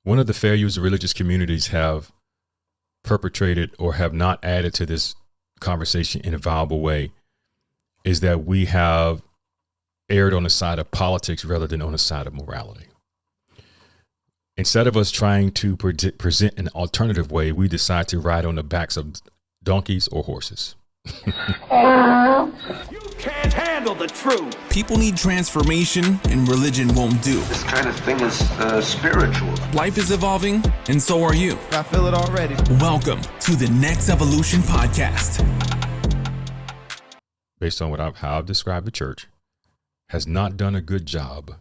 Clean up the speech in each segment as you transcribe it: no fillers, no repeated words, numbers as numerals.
One of the failures religious communities have perpetrated or have not added to this conversation in a viable way is that we have erred on the side of politics rather than on the side of morality. Instead of us trying to present an alternative way, we decide to ride on the backs of donkeys or horses. You can't handle the truth. People need transformation, and religion won't do. This kind of thing is spiritual. Life is evolving, and so are you. I feel it already. Welcome to the Next Evolution Podcast. Based on how I've described the church, has not done a good job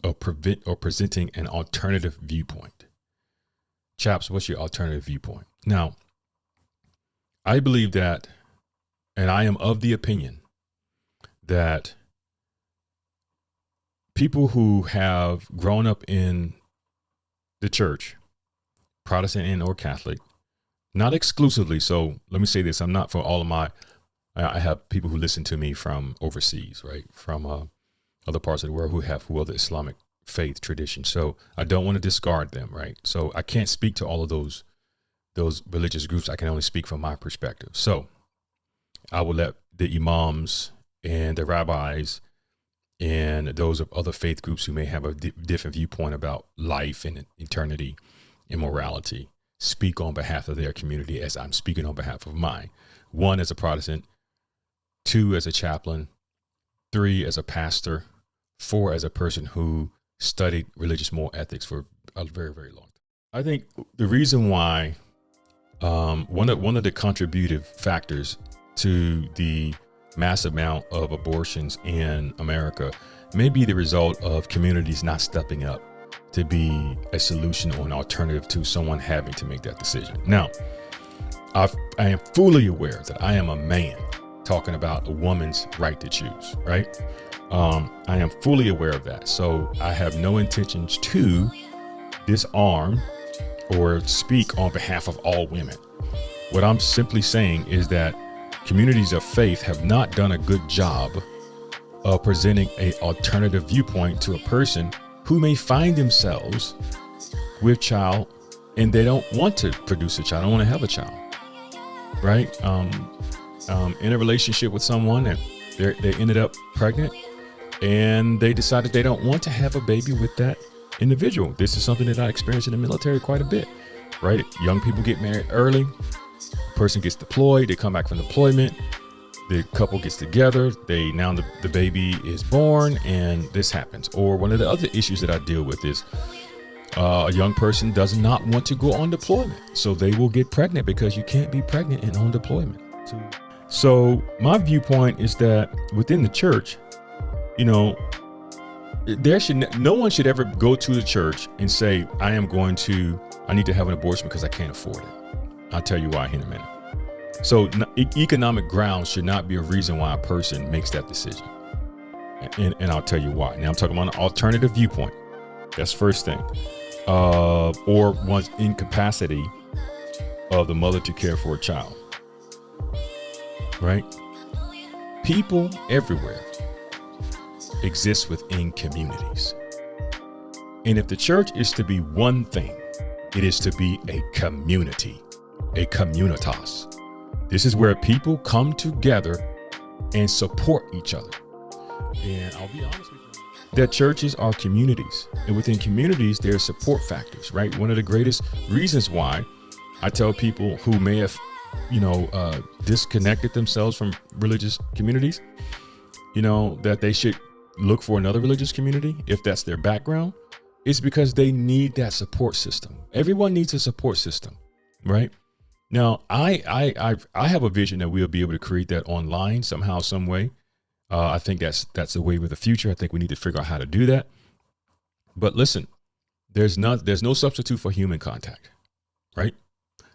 of presenting an alternative viewpoint. Chaps, what's your alternative viewpoint? Now, I believe that, and I am of the opinion that people who have grown up in the church, Protestant and or Catholic, not exclusively. So let me say this. I'm not for all of I have people who listen to me from overseas, right? From other parts of the world who are the Islamic faith tradition. So I don't want to discard them, right? So I can't speak to all of those religious groups. I can only speak from my perspective. So I will let the imams and the rabbis and those of other faith groups who may have a different viewpoint about life and eternity and morality speak on behalf of their community as I'm speaking on behalf of mine. 1, as a Protestant, 2, as a chaplain, 3, as a pastor, 4, as a person who studied religious moral ethics for a very, very long time. I think the reason why one of the contributive factors to the massive amount of abortions in America may be the result of communities not stepping up to be a solution or an alternative to someone having to make that decision. Now, I am fully aware that I am a man talking about a woman's right to choose, right? I am fully aware of that. So I have no intentions to disarm or speak on behalf of all women. What I'm simply saying is that communities of faith have not done a good job of presenting an alternative viewpoint to a person who may find themselves with child and they don't want to produce a child, don't want to have a child, right? In a relationship with someone and they ended up pregnant and they decided they don't want to have a baby with that individual. This is something that I experienced in the military quite a bit, right? Young people get married early. Person gets deployed, they come back from deployment, the couple gets together, the baby is born, and this happens. Or one of the other issues that I deal with is a young person does not want to go on deployment, so they will get pregnant because you can't be pregnant and on deployment. So my viewpoint is that within the church, no one should ever go to the church and say, I need to have an abortion because I can't afford it. I'll tell you why in a minute. So economic grounds should not be a reason why a person makes that decision. And I'll tell you why. Now I'm talking about an alternative viewpoint. That's first thing. Or one's incapacity of the mother to care for a child. Right? People everywhere exist within communities. And if the church is to be one thing, it is to be a community. A communitas. This is where people come together and support each other. And I'll be honest with you, that churches are communities, and within communities, there are support factors, right? One of the greatest reasons why I tell people who may have, disconnected themselves from religious communities, that they should look for another religious community if that's their background, is because they need that support system. Everyone needs a support system, right? Now, I have a vision that we'll be able to create that online somehow, some way. I think that's the way with the future. I think we need to figure out how to do that. But listen, there's no substitute for human contact, right?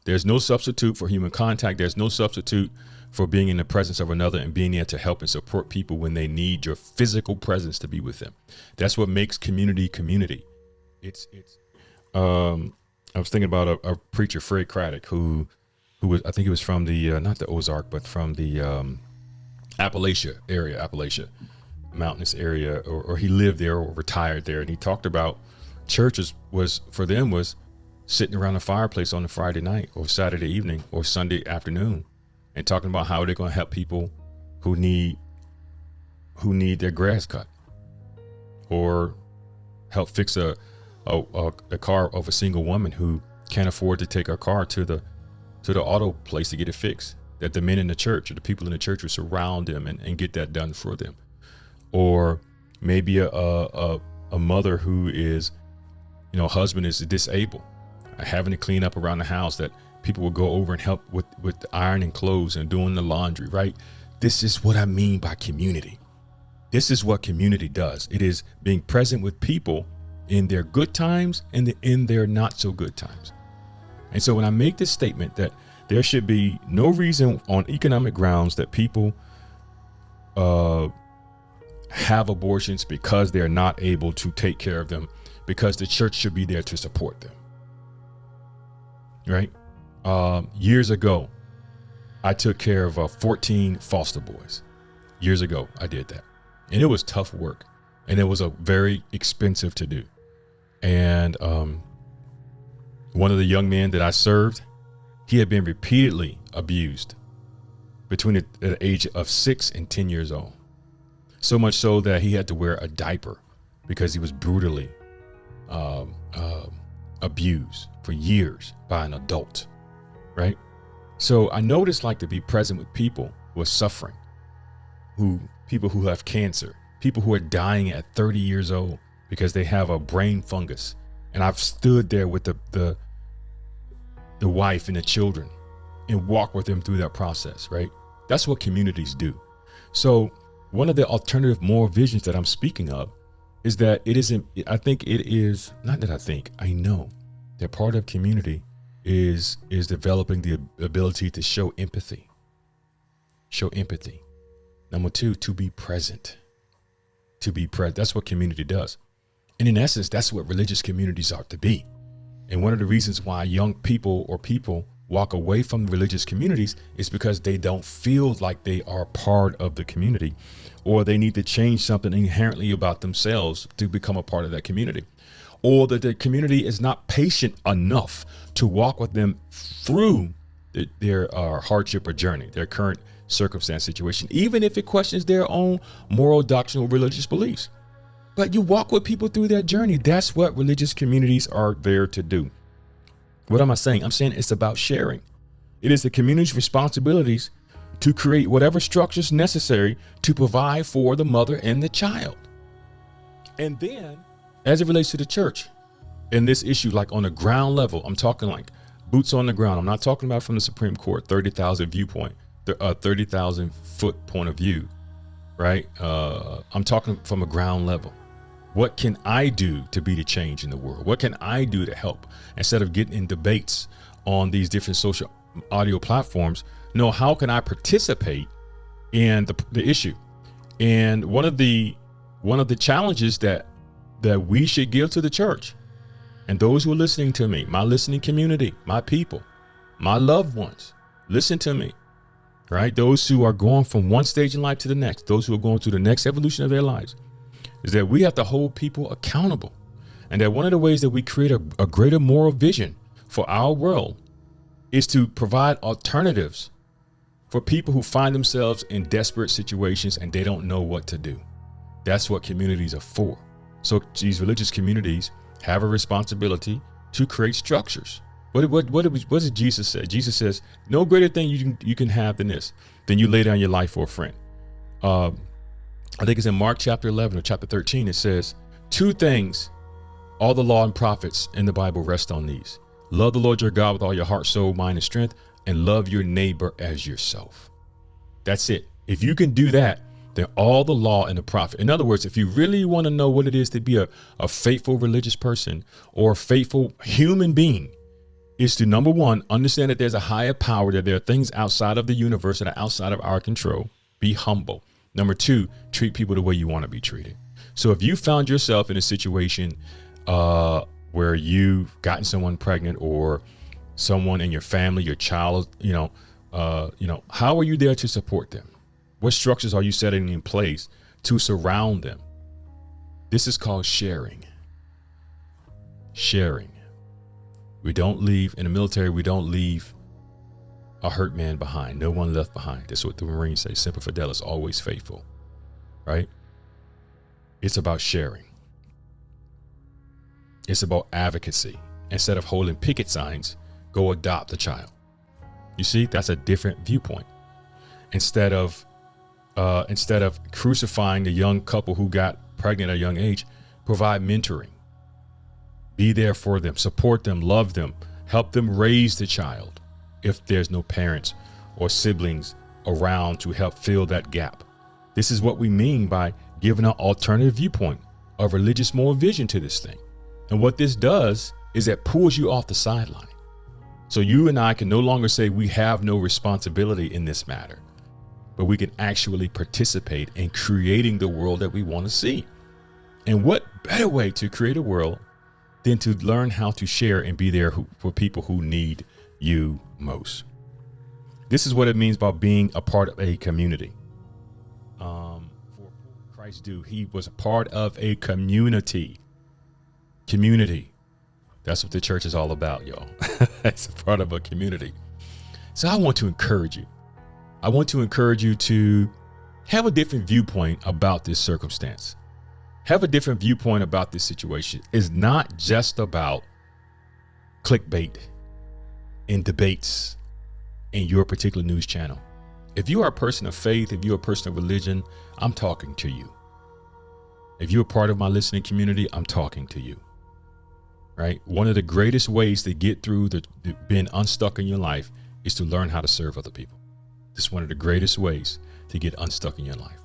There's no substitute for human contact. There's no substitute for being in the presence of another and being there to help and support people when they need your physical presence to be with them. That's what makes community. I was thinking about a preacher, Fred Craddock, who was, I think he was from the, not the Ozark, but from the Appalachia mountainous area, or he lived there or retired there. And he talked about churches was sitting around the fireplace on a Friday night or Saturday evening or Sunday afternoon and talking about how they're going to help people who need their grass cut, or help fix a car of a single woman who can't afford to take her car to the auto place to get it fixed, that the men in the church or the people in the church will surround them and get that done for them. Or maybe a mother who is, husband is disabled, having to clean up around the house, that people will go over and help with ironing clothes and doing the laundry, right? This is what I mean by community. This is what community does. It is being present with people in their good times and in their not so good times. And so when I make this statement that there should be no reason on economic grounds that people have abortions because they're not able to take care of them, because the church should be there to support them. Right? Years ago, I took care of 14 foster boys. Years ago, I did that. And it was tough work. And it was a very expensive to do. And one of the young men that I served, he had been repeatedly abused between the age of 6 and 10 years old. So much so that he had to wear a diaper because he was brutally abused for years by an adult, right? So I know what it's like to be present with people who are suffering, people who have cancer, people who are dying at 30 years old because they have a brain fungus. And I've stood there with the wife and the children and walked with them through that process, right? That's what communities do. So one of the alternative moral visions that I'm speaking of is that I know that part of community is developing the ability to show empathy. Number 2, to be present. That's what community does. And in essence, that's what religious communities are to be. And one of the reasons why young people or people walk away from religious communities is because they don't feel like they are part of the community, or they need to change something inherently about themselves to become a part of that community, or that the community is not patient enough to walk with them through their hardship or journey, their current circumstance situation, even if it questions their own moral, doctrinal, religious beliefs. But you walk with people through their journey. That's what religious communities are there to do. What am I saying? I'm saying it's about sharing. It is the community's responsibilities to create whatever structures necessary to provide for the mother and the child. And then, as it relates to the church, in this issue, like on the ground level, I'm talking like boots on the ground. I'm not talking about from the Supreme Court, 30,000 viewpoint, 30,000 foot point of view, right? I'm talking from a ground level. What can I do to be the change in the world? What can I do to help? Instead of getting in debates on these different social audio platforms, no, how can I participate in the issue? And one of the challenges that we should give to the church and those who are listening to me, my listening community, my people, my loved ones, listen to me, right? Those who are going from one stage in life to the next, those who are going through the next evolution of their lives, is that we have to hold people accountable. And that one of the ways that we create a greater moral vision for our world is to provide alternatives for people who find themselves in desperate situations and they don't know what to do. That's what communities are for. So these religious communities have a responsibility to create structures. What did Jesus say? Jesus says, no greater thing you can have than this, than you lay down your life for a friend. I think it's in Mark chapter 11 or chapter 13. It says 2 things, all the law and prophets in the Bible rest on these. Love the Lord your God with all your heart, soul, mind, and strength, and love your neighbor as yourself. That's it. If you can do that, then all the law and the prophet. In other words, if you really want to know what it is to be a faithful religious person or a faithful human being, is to, number 1, understand that there's a higher power, that there are things outside of the universe that are outside of our control. Be humble. Number 2, treat people the way you want to be treated. So if you found yourself in a situation where you've gotten someone pregnant or someone in your family, your child, how are you there to support them? What structures are you setting in place to surround them? This is called sharing. Sharing. We don't leave in the military. We don't leave a hurt man behind. No one left behind. That's what the Marines say. Semper Fidelis, always faithful. Right? It's about sharing. It's about advocacy. Instead of holding picket signs, go adopt a child. You see, that's a different viewpoint. Instead of crucifying the young couple who got pregnant at a young age, provide mentoring. Be there for them, support them, love them, help them raise the child if there's no parents or siblings around to help fill that gap. This is what we mean by giving an alternative viewpoint, a religious moral vision to this thing. And what this does is it pulls you off the sideline. So you and I can no longer say we have no responsibility in this matter, but we can actually participate in creating the world that we want to see. And what better way to create a world than to learn how to share and be there for people who need you most. This is what it means by being a part of a community. For Christ do, he was a part of a community. Community. That's what the church is all about, y'all. It's a part of a community. So I want to encourage you. I want to encourage you to have a different viewpoint about this circumstance. Have a different viewpoint about this situation. It's not just about clickbait and debates in your particular news channel. If you are a person of faith, if you're a person of religion, I'm talking to you. If you're a part of my listening community, I'm talking to you. Right? One of the greatest ways to get through the being unstuck in your life is to learn how to serve other people. This is one of the greatest ways to get unstuck in your life.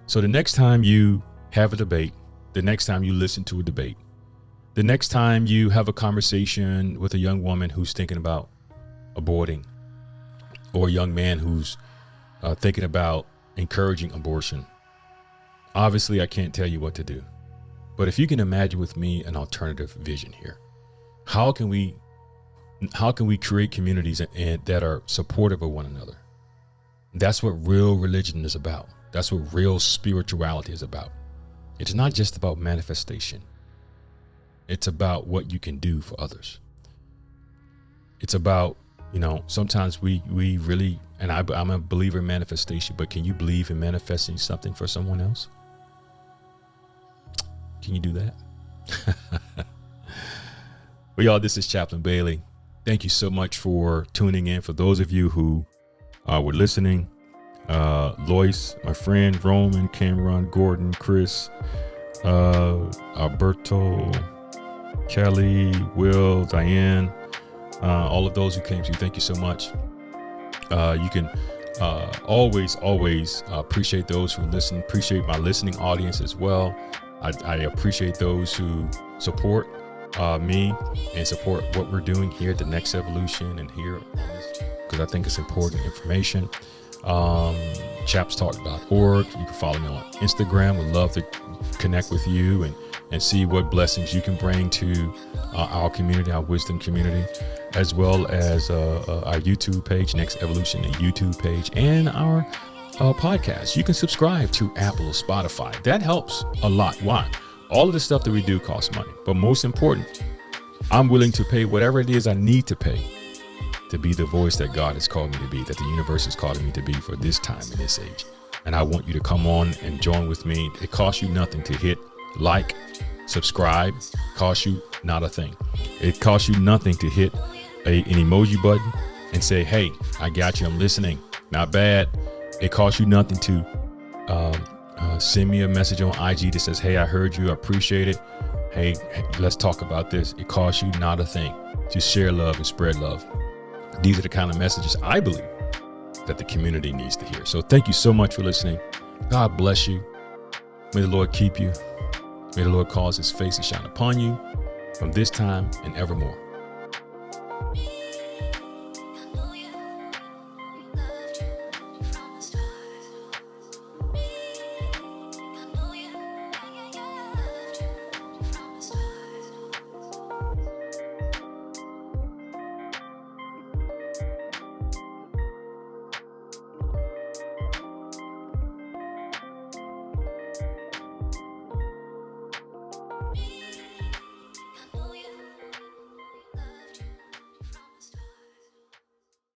So the next time you have a debate, the next time you listen to a debate, the next time you have a conversation with a young woman who's thinking about aborting, or a young man who's thinking about encouraging abortion, obviously I can't tell you what to do. But if you can imagine with me an alternative vision here, how can we create communities that are supportive of one another? That's what real religion is about. That's what real spirituality is about. It's not just about manifestation. It's about what you can do for others. It's about, sometimes we really, and I'm a believer in manifestation, but can you believe in manifesting something for someone else? Can you do that? Well, y'all, this is Chaplain Bailey. Thank you so much for tuning in. For those of you who were listening, Lois, my friend, Roman, Cameron, Gordon, Chris, Alberto, Kelly, Will, Diane, all of those who came through, thank you so much. You can always appreciate those who listen, appreciate my listening audience as well. I appreciate those who support me and support what we're doing here at the Next Evolution and here, because I think it's important information. chapstalk.org. You can follow me on Instagram. Would love to connect with you and see what blessings you can bring to our community, our wisdom community, as well as our YouTube page, Next Evolution, the YouTube page, and our podcast. You can subscribe to Apple, Spotify. That helps a lot. Why? All of the stuff that we do costs money, but most important, I'm willing to pay whatever it is I need to pay to be the voice that God has called me to be, that the universe is calling me to be for this time and this age. And I want you to come on and join with me. It costs you nothing to hit like, subscribe. It costs you not a thing. It costs you nothing to hit an emoji button and say, hey, I got you, I'm listening. Not bad. It costs you nothing to send me a message on IG that says, hey, I heard you, I appreciate it. Hey, let's talk about this. It costs you not a thing to share love and spread love. These are the kind of messages I believe that the community needs to hear. So thank you so much for listening. God bless you. May the Lord keep you. May the Lord cause his face to shine upon you from this time and evermore.